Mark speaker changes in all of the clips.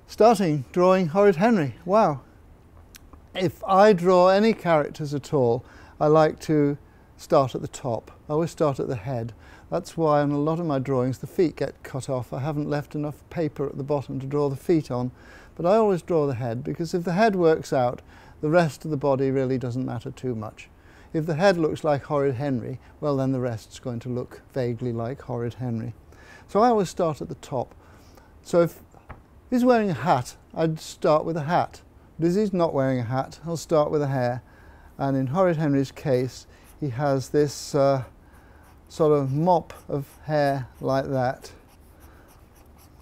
Speaker 1: Starting drawing Horrid Henry. Wow. If I draw any characters at all, I like to start at the top. I always start at the head. That's why on a lot of my drawings the feet get cut off. I haven't left enough paper at the bottom to draw the feet on, but I always draw the head, because if the head works out, the rest of the body really doesn't matter too much. If the head looks like Horrid Henry, well then the rest's going to look vaguely like Horrid Henry. So I always start at the top. So if he's wearing a hat, I'd start with a hat. But if he's not wearing a hat, I'll start with a hair. And in Horrid Henry's case, he has this sort of mop of hair like that.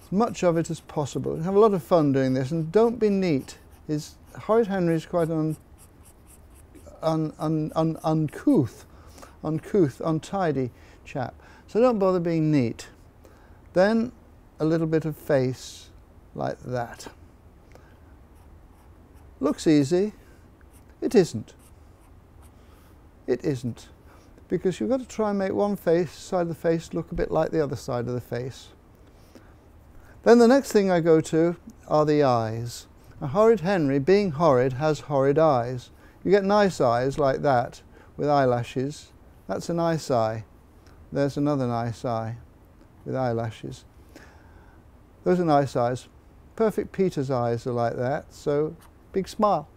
Speaker 1: As much of it as possible. Have a lot of fun doing this, and don't be neat. Horrid Henry is quite an uncouth, untidy chap. So don't bother being neat. Then a little bit of face like that. Looks easy. It isn't. It isn't. Because you've got to try and make one side of the face look a bit like the other side of the face. Then the next thing I go to are the eyes. Now, Horrid Henry, being horrid, has horrid eyes. You get nice eyes like that with eyelashes. That's a nice eye. There's another nice eye with eyelashes. Those are nice eyes. Perfect Peter's eyes are like that, so big smile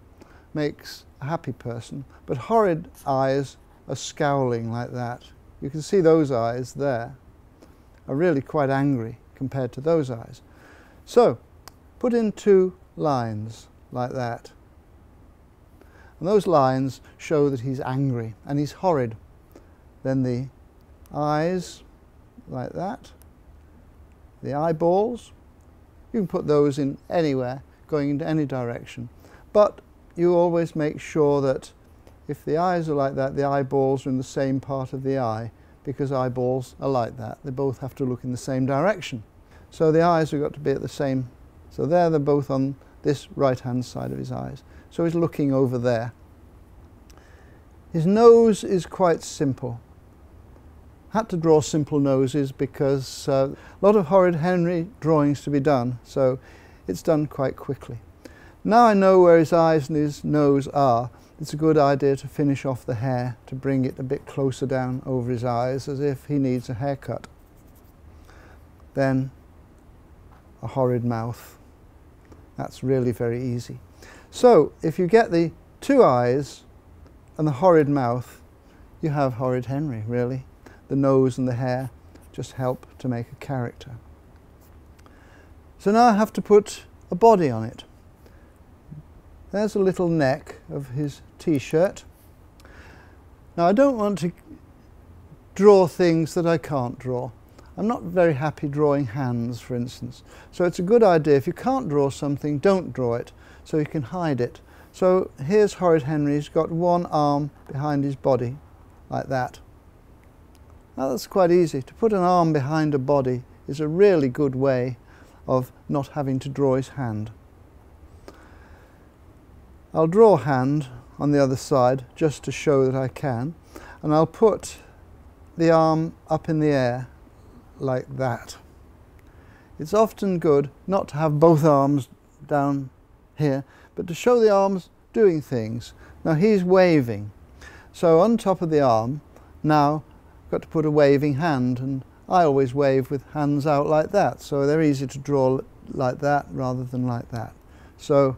Speaker 1: makes a happy person. But horrid eyes are scowling like that. You can see those eyes there are really quite angry compared to those eyes. So put in 2 lines like that. And those lines show that he's angry and he's horrid. Then the eyes like that. The eyeballs, you can put those in anywhere, going into any direction. But you always make sure that if the eyes are like that, the eyeballs are in the same part of the eye, because eyeballs are like that. They both have to look in the same direction. So the eyes have got to be at the same, so there they're both on this right-hand side of his eyes. So he's looking over there. His nose is quite simple. Had to draw simple noses because a lot of Horrid Henry drawings to be done, so it's done quite quickly. Now I know where his eyes and his nose are, it's a good idea to finish off the hair, to bring it a bit closer down over his eyes, as if he needs a haircut. Then a horrid mouth. That's really very easy. So if you get the 2 eyes and the horrid mouth, you have Horrid Henry, really. The nose and the hair just help to make a character. So now I have to put a body on it. There's a little neck of his t-shirt. Now I don't want to draw things that I can't draw. I'm not very happy drawing hands, for instance. So it's a good idea, if you can't draw something, don't draw it, so you can hide it. So here's Horrid Henry. He's got one arm behind his body, like that. Now that's quite easy. To put an arm behind a body is a really good way of not having to draw his hand. I'll draw a hand on the other side just to show that I can, and I'll put the arm up in the air like that. It's often good not to have both arms down here, but to show the arms doing things. Now he's waving, so on top of the arm now I've got to put a waving hand, and I always wave with hands out like that, so they're easy to draw like that rather than like that. So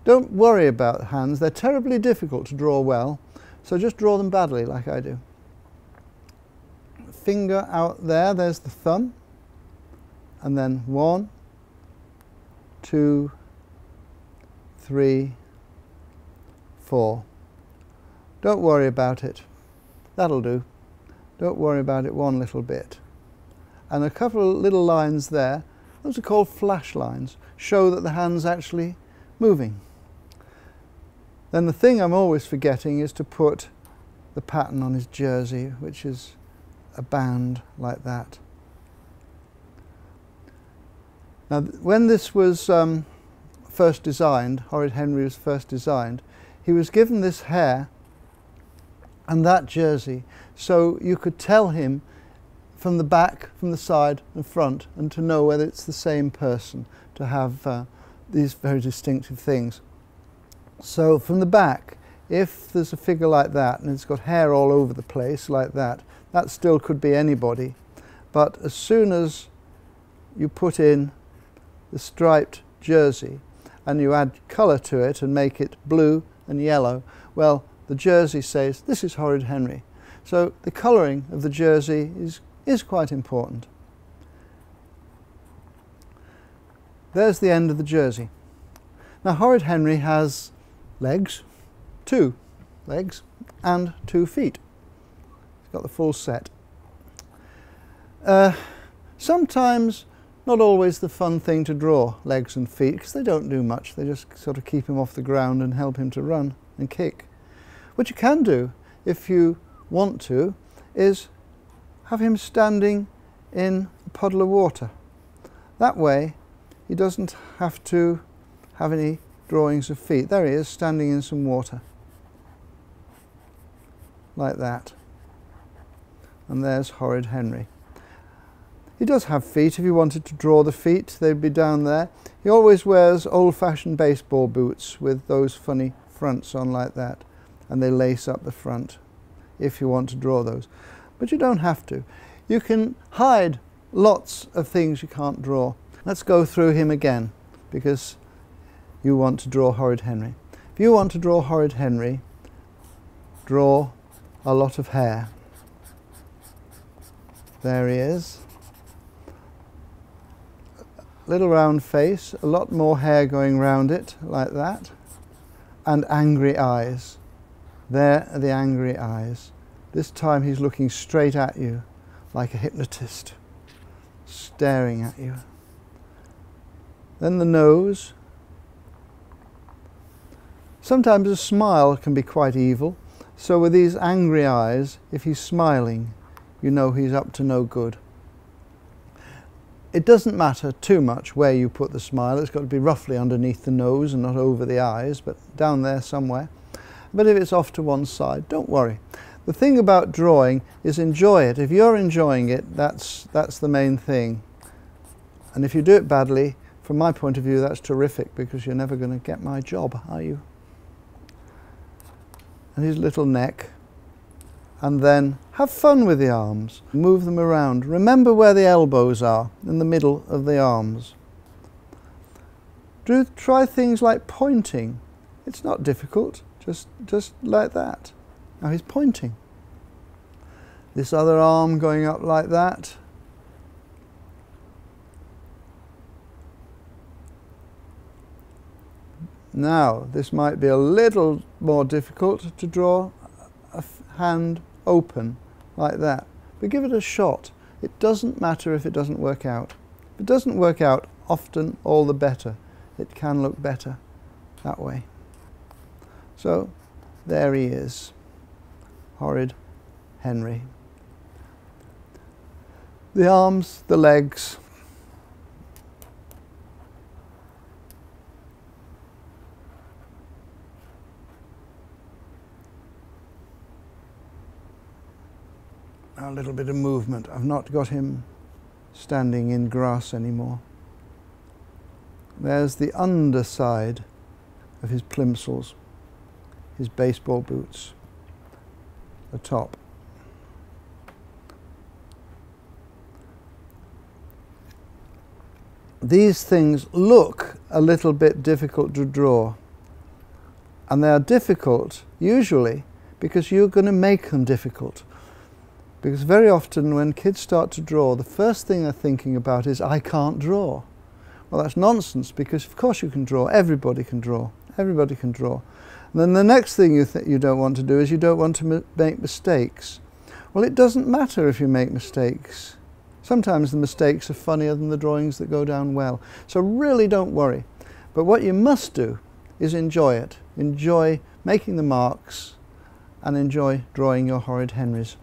Speaker 1: don't worry about hands, they're terribly difficult to draw well, so just draw them badly like I do. Finger out there, there's the thumb, and then 1, 2, 3, 4. Don't worry about it, that'll do. Don't worry about it one little bit. And a couple of little lines there, those are called flash lines, show that the hand's actually moving. Then the thing I'm always forgetting is to put the pattern on his jersey, which is a band like that. Now when this was first designed, Horrid Henry was first designed, he was given this hair and that jersey, so you could tell him from the back, from the side and front, and to know whether it's the same person, to have these very distinctive things. So from the back, if there's a figure like that and it's got hair all over the place like that, that still could be anybody. But as soon as you put in the striped jersey and you add colour to it and make it blue and yellow, well, the jersey says, this is Horrid Henry. So the colouring of the jersey is quite important. There's the end of the jersey. Now Horrid Henry has legs, 2 legs and 2 feet. He's got the full set. Sometimes, not always the fun thing to draw, legs and feet, because they don't do much. They just sort of keep him off the ground and help him to run and kick. What you can do, if you want to, is have him standing in a puddle of water. That way he doesn't have to have any drawings of feet. There he is, standing in some water. Like that. And there's Horrid Henry. He does have feet. If you wanted to draw the feet, they'd be down there. He always wears old-fashioned baseball boots with those funny fronts on like that, and they lace up the front if you want to draw those. But you don't have to. You can hide lots of things you can't draw. Let's go through him again, because you want to draw Horrid Henry. If you want to draw Horrid Henry, draw a lot of hair. There he is. Little round face, a lot more hair going round it, like that, and angry eyes. There are the angry eyes. This time he's looking straight at you, like a hypnotist, staring at you. Then the nose. Sometimes a smile can be quite evil, so with these angry eyes, if he's smiling, you know he's up to no good. It doesn't matter too much where you put the smile. It's got to be roughly underneath the nose and not over the eyes, but down there somewhere. But if it's off to one side, don't worry. The thing about drawing is enjoy it. If you're enjoying it, that's the main thing. And if you do it badly, from my point of view, that's terrific, because you're never going to get my job, are you? And his little neck. And then have fun with the arms. Move them around. Remember where the elbows are, in the middle of the arms. Try things like pointing. It's not difficult, just like that. Now he's pointing. This other arm going up like that. Now, this might be a little more difficult to draw a hand open like that, but give it a shot. It doesn't matter if it doesn't work out. If it doesn't work out, often all the better. It can look better that way. So there he is, Horrid Henry. The arms, the legs, a little bit of movement. I've not got him standing in grass anymore. There's the underside of his plimsolls, his baseball boots, the top. These things look a little bit difficult to draw, and they are difficult usually because you're going to make them difficult. Because very often when kids start to draw, the first thing they're thinking about is, I can't draw. Well, that's nonsense, because of course you can draw. Everybody can draw. Everybody can draw. And then the next thing you don't want to do is you don't want to make mistakes. Well, it doesn't matter if you make mistakes. Sometimes the mistakes are funnier than the drawings that go down well. So really don't worry. But what you must do is enjoy it. Enjoy making the marks and enjoy drawing your Horrid Henrys.